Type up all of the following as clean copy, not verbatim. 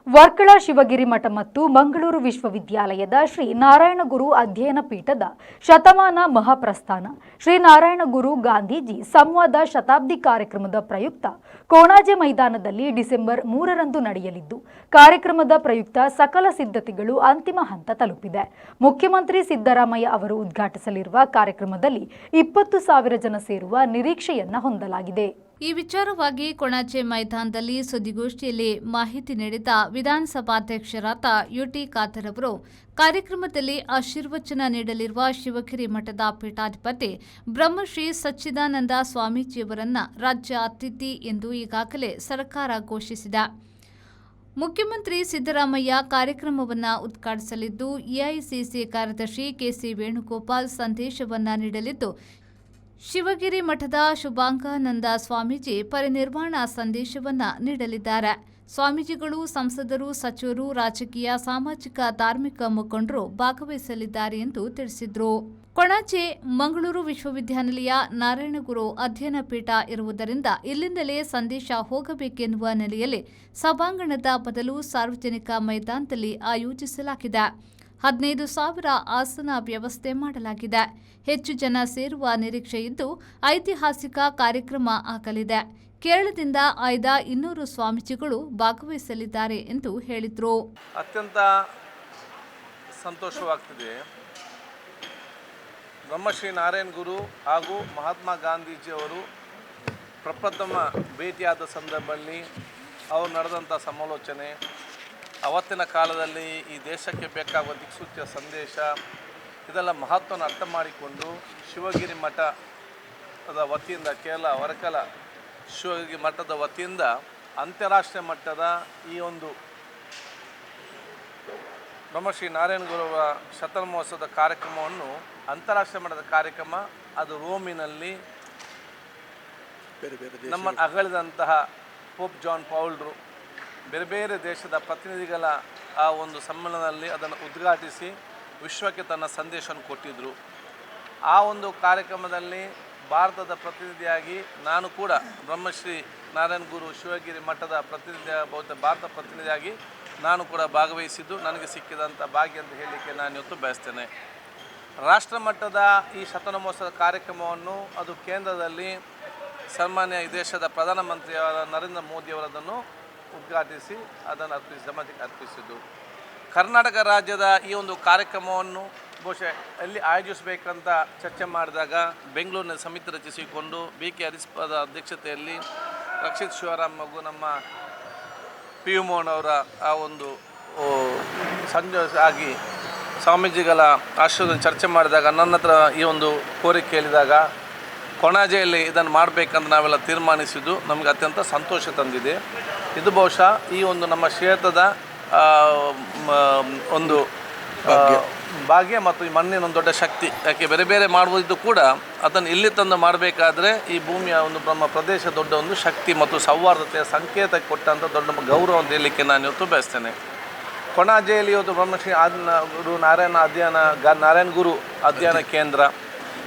ವರ್ಕಳ ಶಿವಗಿರಿ ಮಠ ಮತ್ತು ಮಂಗಳೂರು ವಿಶ್ವವಿದ್ಯಾಲಯದ ಶ್ರೀ ನಾರಾಯಣ ಗುರು ಅಧ್ಯಯನ ಪೀಠದ ಶತಮಾನ ಮಹಾಪ್ರಸ್ಥಾನ ಶ್ರೀ ನಾರಾಯಣ ಗುರು ಗಾಂಧೀಜಿ ಸಂವಾದ ಶತಾಬ್ದಿ ಕಾರ್ಯಕ್ರಮದ ಪ್ರಯುಕ್ತ ಕೋಣಾಜೆ ಮೈದಾನದಲ್ಲಿ ಡಿಸೆಂಬರ್ 3ರಂದು ನಡೆಯಲಿದ್ದು, ಕಾರ್ಯಕ್ರಮದ ಪ್ರಯುಕ್ತ ಸಕಲ ಸಿದ್ಧತೆಗಳು ಅಂತಿಮ ಹಂತ ತಲುಪಿದೆ. ಮುಖ್ಯಮಂತ್ರಿ ಸಿದ್ದರಾಮಯ್ಯ ಅವರು ಉದ್ಘಾಟಿಸಲಿರುವ ಕಾರ್ಯಕ್ರಮದಲ್ಲಿ 20,000 ಜನ ಸೇರುವ ನಿರೀಕ್ಷೆಯನ್ನ ಹೊಂದಲಾಗಿದೆ. ಈ ವಿಚಾರವಾಗಿ ಕೊಣಾಜೆ ಮೈದಾನದಲ್ಲಿ ಸುದ್ದಿಗೋಷ್ಠಿಯಲ್ಲಿ ಮಾಹಿತಿ ನೀಡಿದ ವಿಧಾನಸಭಾಧ್ಯಕ್ಷರಾದ ಯುಟಿ ಖಾದರ್ ಅವರು, ಕಾರ್ಯಕ್ರಮದಲ್ಲಿ ಆಶೀರ್ವಚನ ನೀಡಲಿರುವ ಶಿವಗಿರಿ ಮಠದ ಪೀಠಾಧಿಪತಿ ಬ್ರಹ್ಮಶ್ರೀ ಸಚ್ಚಿದಾನಂದ ಸ್ವಾಮೀಜಿಯವರನ್ನ ರಾಜ್ಯ ಅತಿಥಿ ಎಂದು ಈಗಾಗಲೇ ಸರ್ಕಾರ ಘೋಷಿಸಿದೆ. ಮುಖ್ಯಮಂತ್ರಿ ಸಿದ್ದರಾಮಯ್ಯ ಕಾರ್ಯಕ್ರಮವನ್ನು ಉದ್ಘಾಟಿಸಲಿದ್ದು, ಎಐಸಿಸಿ ಕಾರ್ಯದರ್ಶಿ ಕೆಸಿ ವೇಣುಗೋಪಾಲ್ ಸಂದೇಶವನ್ನ ನೀಡಲಿದ್ದು, ಶಿವಗಿರಿ ಮಠದ ಶುಭಾಂಗಾನಂದ ಸ್ವಾಮೀಜಿ ಪರಿನಿರ್ವಾಣ ಸಂದೇಶವನ್ನ ನೀಡಲಿದ್ದಾರೆ. ಸ್ವಾಮೀಜಿಗಳು, ಸಂಸದರು, ಸಚಿವರು, ರಾಜಕೀಯ, ಸಾಮಾಜಿಕ, ಧಾರ್ಮಿಕ ಮುಖಂಡರು ಭಾಗವಹಿಸಲಿದ್ದಾರೆ ಎಂದು ತಿಳಿಸಿದರು. ಕೊಣಾಜೆ ಮಂಗಳೂರು ವಿಶ್ವವಿದ್ಯಾನಿಲಯ ನಾರಾಯಣಗುರು ಅಧ್ಯಯನ ಪೀಠ ಇರುವುದರಿಂದ ಇಲ್ಲಿಂದಲೇ ಸಂದೇಶ ಹೋಗಬೇಕೆನ್ನುವ ನೆಲೆಯಲ್ಲಿ ಸಭಾಂಗಣದ ಬದಲು ಸಾರ್ವಜನಿಕ ಮೈದಾನದಲ್ಲಿ ಆಯೋಜಿಸಲಾಗಿದೆ. 15,000 ಆಸನ ವ್ಯವಸ್ಥೆ ಮಾಡಲಾಗಿದೆ. ಹೆಚ್ಚು ಜನ ಸೇರುವ ನಿರೀಕ್ಷೆ ಇದ್ದು, ಐತಿಹಾಸಿಕ ಕಾರ್ಯಕ್ರಮ ಆಗಲಿದೆ. ಕೇರಳದಿಂದ ಆಯ್ದ 200 ಸ್ವಾಮೀಜಿಗಳು ಭಾಗವಹಿಸಲಿದ್ದಾರೆ ಎಂದು ಹೇಳಿದರು. ಅತ್ಯಂತ ಸಂತೋಷವಾಗ್ತಿದೆ. ಬ್ರಹ್ಮಶ್ರೀ ನಾರಾಯಣ ಗುರು ಹಾಗೂ ಮಹಾತ್ಮ ಗಾಂಧೀಜಿಯವರು ಪ್ರಪ್ರಥಮ ಭೇಟಿಯಾದ ಸಂದರ್ಭದಲ್ಲಿ ಅವರು ನಡೆದಂಥ ಸಮಾಲೋಚನೆ, ಅವತ್ತಿನ ಕಾಲದಲ್ಲಿ ಈ ದೇಶಕ್ಕೆ ಬೇಕಾಗುವ ದಿಕ್ಸೂಚಿಯ ಸಂದೇಶ, ಇದೆಲ್ಲ ಮಹತ್ವವನ್ನು ಅರ್ಥ ಮಾಡಿಕೊಂಡು ಶಿವಗಿರಿ ಮಠದ ವತಿಯಿಂದ, ಕೇರಳ ವರ್ಕಲ ಶಿವಗಿರಿ ಮಠದ ವತಿಯಿಂದ ಅಂತಾರಾಷ್ಟ್ರೀಯ ಮಟ್ಟದ ಈ ಒಂದು ಬ್ರಹ್ಮಶ್ರೀ ನಾರಾಯಣ ಗುರುವರ ಶತಮಾನೋತ್ಸವದ ಕಾರ್ಯಕ್ರಮವನ್ನು, ಅಂತಾರಾಷ್ಟ್ರೀಯ ಮಟ್ಟದ ಕಾರ್ಯಕ್ರಮ, ಅದು ರೋಮಿನಲ್ಲಿ ನಮ್ಮ ಅಗಲಿದಂತಹ ಪೋಪ್ ಜಾನ್ ಪೌಲ್ರು ಬೇರೆ ಬೇರೆ ದೇಶದ ಪ್ರತಿನಿಧಿಗಳ ಆ ಒಂದು ಸಮ್ಮೇಳನದಲ್ಲಿ ಅದನ್ನು ಉದ್ಘಾಟಿಸಿ ವಿಶ್ವಕ್ಕೆ ತನ್ನ ಸಂದೇಶವನ್ನು ಕೊಟ್ಟಿದ್ದರು. ಆ ಒಂದು ಕಾರ್ಯಕ್ರಮದಲ್ಲಿ ಭಾರತದ ಪ್ರತಿನಿಧಿಯಾಗಿ ನಾನು ಕೂಡ ಬ್ರಹ್ಮಶ್ರೀ ನಾರಾಯಣ ಗುರು ಶಿವಗಿರಿ ಮಠದ ಭಾರತ ಪ್ರತಿನಿಧಿಯಾಗಿ ನಾನು ಕೂಡ ಭಾಗವಹಿಸಿದ್ದು ನನಗೆ ಸಿಕ್ಕಿದಂಥ ಭಾಗ್ಯ ಅಂತ ಹೇಳಲಿಕ್ಕೆ ನಾನು ಇವತ್ತು ಬಯಸ್ತೇನೆ. ರಾಷ್ಟ್ರ ಮಟ್ಟದ ಈ ಶತಮಾನೋತ್ಸವದ ಕಾರ್ಯಕ್ರಮವನ್ನು ಅದು ಕೇಂದ್ರದಲ್ಲಿ ಸನ್ಮಾನ್ಯ ಈ ದೇಶದ ಪ್ರಧಾನಮಂತ್ರಿಯಾದ ನರೇಂದ್ರ ಮೋದಿಯವರದನ್ನು ಉದ್ಘಾಟಿಸಿ ಅದನ್ನು ಸಮಾಜಕ್ಕೆ ಅರ್ಪಿಸಿದ್ದು. ಕರ್ನಾಟಕ ರಾಜ್ಯದ ಈ ಒಂದು ಕಾರ್ಯಕ್ರಮವನ್ನು ಬಹುಶಃ ಎಲ್ಲಿ ಆಯೋಜಿಸಬೇಕಂತ ಚರ್ಚೆ ಮಾಡಿದಾಗ ಬೆಂಗಳೂರಿನ ಸಮಿತಿ ರಚಿಸಿಕೊಂಡು BK ಹರಿಸ್ಪದ ಅಧ್ಯಕ್ಷತೆಯಲ್ಲಿ ರಕ್ಷಿತ್ ಶಿವರಾಮ್ ಹಾಗೂ ನಮ್ಮ PU ಮೋಹನ್ ಅವರ ಆ ಒಂದು ಆಗಿ ಸ್ವಾಮೀಜಿಗಳ ಆಶೀರ್ವಾದ ಚರ್ಚೆ ಮಾಡಿದಾಗ ನನ್ನ ಹತ್ರ ಈ ಒಂದು ಕೋರಿಕೆ ಕೇಳಿದಾಗ ಕೊಣಾಜೆಯಲ್ಲಿ ಇದನ್ನು ಮಾಡಬೇಕಂತ ನಾವೆಲ್ಲ ತೀರ್ಮಾನಿಸಿದ್ದು ನಮಗೆ ಅತ್ಯಂತ ಸಂತೋಷ ತಂದಿದೆ. ಇದು ಬಹುಶಃ ಈ ಒಂದು ನಮ್ಮ ಕ್ಷೇತ್ರದ ಒಂದು ಭಾಗ್ಯ ಮತ್ತು ಈ ಮಣ್ಣಿನ ಒಂದು ದೊಡ್ಡ ಶಕ್ತಿ. ಯಾಕೆ ಬೇರೆ ಬೇರೆ ಮಾಡುವುದು ಕೂಡ ಅದನ್ನು ಇಲ್ಲಿ ತಂದು ಮಾಡಬೇಕಾದ್ರೆ ಈ ಭೂಮಿಯ ಒಂದು ನಮ್ಮ ಪ್ರದೇಶ ದೊಡ್ಡ ಒಂದು ಶಕ್ತಿ ಮತ್ತು ಸೌಹಾರ್ದತೆಯ ಸಂಕೇತ ಕೊಟ್ಟಂಥ ದೊಡ್ಡ ಗೌರವ ಅಂತ ಹೇಳಲಿಕ್ಕೆ ನಾನು ಇವತ್ತು ಬಯಸ್ತೇನೆ. ಕೊಣಾಜೆಯಲ್ಲಿ ಇವತ್ತು ಬ್ರಹ್ಮಶ್ರೀ ಗುರು ನಾರಾಯಣ ಗುರು ಅಧ್ಯಯನ ಕೇಂದ್ರ,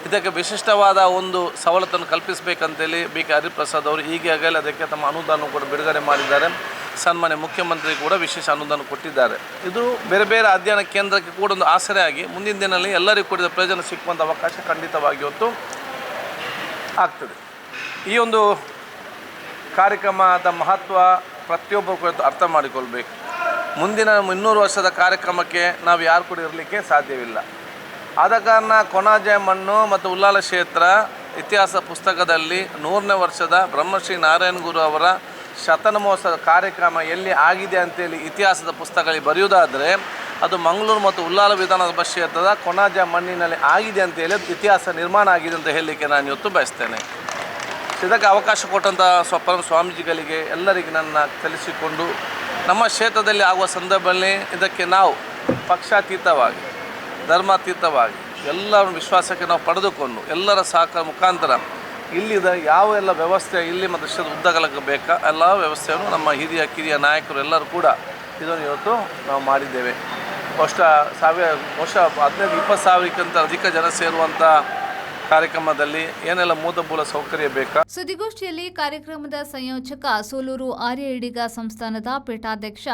ಇದಕ್ಕೆ ವಿಶಿಷ್ಟವಾದ ಒಂದು ಸವಲತ್ತನ್ನು ಕಲ್ಪಿಸಬೇಕಂತೇಳಿ BK ಹರಿಪ್ರಸಾದ್ ಅವರು ಈಗಾಗಲೇ ಅದಕ್ಕೆ ತಮ್ಮ ಅನುದಾನ ಕೂಡ ಬಿಡುಗಡೆ ಮಾಡಿದ್ದಾರೆ. ಸನ್ಮಾನ್ಯ ಮುಖ್ಯಮಂತ್ರಿ ಕೂಡ ವಿಶೇಷ ಅನುದಾನ ಕೊಟ್ಟಿದ್ದಾರೆ. ಇದು ಬೇರೆ ಬೇರೆ ಅಧ್ಯಯನ ಕೇಂದ್ರಕ್ಕೆ ಕೂಡ ಒಂದು ಆಸರೆಯಾಗಿ ಮುಂದಿನ ದಿನದಲ್ಲಿ ಎಲ್ಲರಿಗೂ ಕೂಡ ಪ್ರಯೋಜನ ಸಿಕ್ಕುವಂಥ ಅವಕಾಶ ಖಂಡಿತವಾಗಿ ಇವತ್ತು ಆಗ್ತದೆ. ಈ ಒಂದು ಕಾರ್ಯಕ್ರಮದ ಮಹತ್ವ ಪ್ರತಿಯೊಬ್ಬರು ಕೂಡ ಅರ್ಥ ಮಾಡಿಕೊಳ್ಬೇಕು. ಮುಂದಿನ 200 ವರ್ಷದ ಕಾರ್ಯಕ್ರಮಕ್ಕೆ ನಾವು ಯಾರು ಕೂಡ ಇರಲಿಕ್ಕೆ ಸಾಧ್ಯವಿಲ್ಲ. ಆದ ಕಾರಣ ಕೊಣಾಜೆ ಮಣ್ಣು ಮತ್ತು ಉಲ್ಲಾಲ ಕ್ಷೇತ್ರ ಇತಿಹಾಸ ಪುಸ್ತಕದಲ್ಲಿ 100ನೇ ವರ್ಷದ ಬ್ರಹ್ಮಶ್ರೀ ನಾರಾಯಣ ಗುರು ಅವರ ಶತಮಾನೋತ್ಸವದ ಕಾರ್ಯಕ್ರಮ ಎಲ್ಲಿ ಆಗಿದೆ ಅಂತೇಳಿ ಇತಿಹಾಸದ ಪುಸ್ತಕದಲ್ಲಿ ಬರೆಯುವುದಾದರೆ ಅದು ಮಂಗಳೂರು ಮತ್ತು ಉಲ್ಲಾಲ ವಿಧಾನಸಭಾ ಕ್ಷೇತ್ರದ ಕೊಣಾಜೆ ಮಣ್ಣಿನಲ್ಲಿ ಆಗಿದೆ ಅಂತೇಳಿ ಇತಿಹಾಸ ನಿರ್ಮಾಣ ಆಗಿದೆ ಅಂತ ಹೇಳಲಿಕ್ಕೆ ನಾನು ಇವತ್ತು ಬಯಸ್ತೇನೆ. ಇದಕ್ಕೆ ಅವಕಾಶ ಕೊಟ್ಟಂಥ ಸ್ವಾಮೀಜಿಗಳಿಗೆ ಎಲ್ಲರಿಗೆ ನನ್ನ ಸಲ್ಲಿಸಿಕೊಂಡು ನಮ್ಮ ಕ್ಷೇತ್ರದಲ್ಲಿ ಆಗುವ ಸಂದರ್ಭದಲ್ಲಿ ಇದಕ್ಕೆ ನಾವು ಪಕ್ಷಾತೀತವಾಗಿ, ಧರ್ಮಾತೀತವಾಗಿ ಎಲ್ಲರ ವಿಶ್ವಾಸಕ್ಕೆ ನಾವು ಪಡೆದುಕೊಂಡು ಎಲ್ಲರ ಸಹಕಾರ ಮುಖಾಂತರ ಇಲ್ಲಿದ ಯಾವ ಎಲ್ಲ ವ್ಯವಸ್ಥೆ ಇಲ್ಲಿ ಮತ್ತು ದೇಶದ ಉದ್ದಗಲಕ್ಕೆ ಬೇಕಾ ಎಲ್ಲ ವ್ಯವಸ್ಥೆಯನ್ನು ನಮ್ಮ ಹಿರಿಯ ಕಿರಿಯ ನಾಯಕರು ಎಲ್ಲರೂ ಕೂಡ ಇದನ್ನು ಇವತ್ತು ನಾವು ಮಾಡಿದ್ದೇವೆ. ಬಹುಶಃ 15-20 ಸಾವಿರಕ್ಕಿಂತ ಅಧಿಕ ಜನ ಸೇರುವಂಥ ಕಾರ್ಯಕ್ರಮದಲ್ಲಿ ಏನೆಲ್ಲ ಮೂಲಭೂತ ಸೌಕರ್ಯ ಬೇಕಾ. ಸುದ್ದಿಗೋಷ್ಠಿಯಲ್ಲಿ ಕಾರ್ಯಕ್ರಮದ ಸಂಯೋಜಕ ಸೋಲೂರು ಆರ್ಯ ಈಡಿಗ ಸಂಸ್ಥಾನದ ಪೀಠಾಧ್ಯಕ್ಷ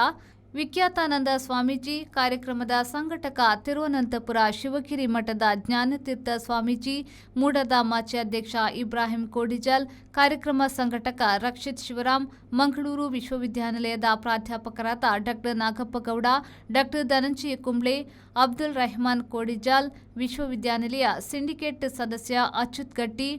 ವಿಖ್ಯಾತಾನಂದ ಸ್ವಾಮೀಜಿ, ಕಾರ್ಯಕ್ರಮದ ಸಂಘಟಕ ತಿರುವನಂತಪುರ ಶಿವಗಿರಿ ಮಠದ ಜ್ಞಾನತೀರ್ಥ ಸ್ವಾಮೀಜಿ, ಮೂಡದಾಮಾಚೆ ಅಧ್ಯಕ್ಷ ಇಬ್ರಾಹಿಂ ಕೋಡಿಜಾಲ್, ಕಾರ್ಯಕ್ರಮ ಸಂಘಟಕ ರಕ್ಷಿತ್ ಶಿವರಾಮ್, ಮಂಗಳೂರು ವಿಶ್ವವಿದ್ಯಾನಿಲಯದ ಪ್ರಾಧ್ಯಾಪಕರಾದ ಡಾಕ್ಟರ್ ನಾಗಪ್ಪಗೌಡ, ಡಾಕ್ಟರ್ ಧನಂಜಯ ಕುಂಬ್ಳೆ, ಅಬ್ದುಲ್ ರೆಹಮಾನ್ ಕೋಡಿಜಾಲ್, ವಿಶ್ವವಿದ್ಯಾನಿಲಯ ಸಿಂಡಿಕೇಟ್ ಸದಸ್ಯ ಅಚ್ಯುತ್ ಗಟ್ಟಿ,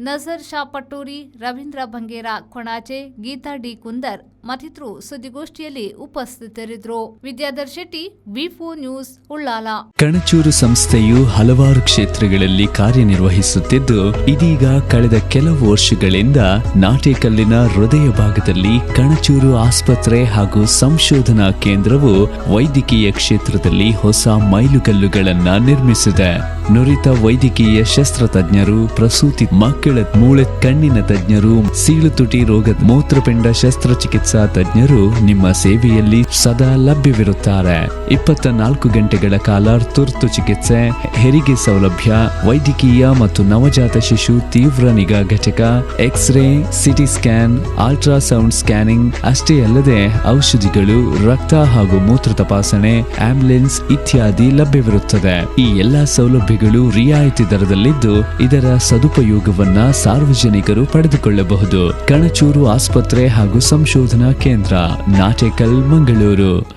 ನಜರ್ ಶಾ ಪಟೂರಿ, ರವೀಂದ್ರ ಬಂಗೇರ ಕೊಣಾಚೆ, ಗೀತಾ ಡಿ ಕುಂದರ್ ಮತ್ತಿತರರು ಸುದ್ದಿಗೋಷ್ಠಿಯಲ್ಲಿ ಉಪಸ್ಥಿತರಿದ್ದರು. ವಿದ್ಯಾಧರ್ ಶೆಟ್ಟಿ, ವಿ4 ನ್ಯೂಸ್, ಉಳ್ಳಾಲ. ಕಣಚೂರು ಸಂಸ್ಥೆಯು ಹಲವಾರು ಕ್ಷೇತ್ರಗಳಲ್ಲಿ ಕಾರ್ಯನಿರ್ವಹಿಸುತ್ತಿದ್ದು, ಇದೀಗ ಕಳೆದ ಕೆಲವು ವರ್ಷಗಳಿಂದ ನಾಟೇಕಲ್ಲಿನ ಹೃದಯ ಭಾಗದಲ್ಲಿ ಕಣಚೂರು ಆಸ್ಪತ್ರೆ ಹಾಗೂ ಸಂಶೋಧನಾ ಕೇಂದ್ರವು ವೈದ್ಯಕೀಯ ಕ್ಷೇತ್ರದಲ್ಲಿ ಹೊಸ ಮೈಲುಗಲ್ಲುಗಳನ್ನ ನಿರ್ಮಿಸಿದೆ. ನುರಿತ ವೈದ್ಯಕೀಯ ಶಸ್ತ್ರತಜ್ಞರು, ಪ್ರಸೂತಿ, ಮಕ್ಕಳ ಮೂಳೆ ಕಣ್ಣಿನ ತಜ್ಞರು, ಸೀಳುತುಟಿ ರೋಗದ ಮೂತ್ರಪಿಂಡ ಶಸ್ತ್ರಚಿಕಿತ್ಸಾ ತಜ್ಞರು ನಿಮ್ಮ ಸೇವೆಯಲ್ಲಿ ಸದಾ ಲಭ್ಯವಿರುತ್ತಾರೆ. 24 ಗಂಟೆಗಳ ಕಾಲ ತುರ್ತು ಚಿಕಿತ್ಸೆ, ಹೆರಿಗೆ ಸೌಲಭ್ಯ, ವೈದ್ಯಕೀಯ ಮತ್ತು ನವಜಾತ ಶಿಶು ತೀವ್ರ ನಿಗಾ ಘಟಕ, X-ray, CT scan, ultrasound scanning ಅಷ್ಟೇ ಅಲ್ಲದೆ ಔಷಧಿಗಳು, ರಕ್ತ ಹಾಗೂ ಮೂತ್ರ ತಪಾಸಣೆ, ಆಂಬ್ಯುಲೆನ್ಸ್ ಇತ್ಯಾದಿ ಲಭ್ಯವಿರುತ್ತದೆ. ಈ ಎಲ್ಲಾ ಸೌಲಭ್ಯಗಳು ರಿಯಾಯಿತಿ ದರದಲ್ಲಿದ್ದು, ಇದರ ಸದುಪಯೋಗವನ್ನ ಸಾರ್ವಜನಿಕರು ಪಡೆದುಕೊಳ್ಳಬಹುದು. ಕಣಚೂರು ಆಸ್ಪತ್ರೆ ಹಾಗೂ ಸಂಶೋಧನಾ ಕೇಂದ್ರ, ನಾಟೇಕಲ್, ಮಂಗಳೂರು.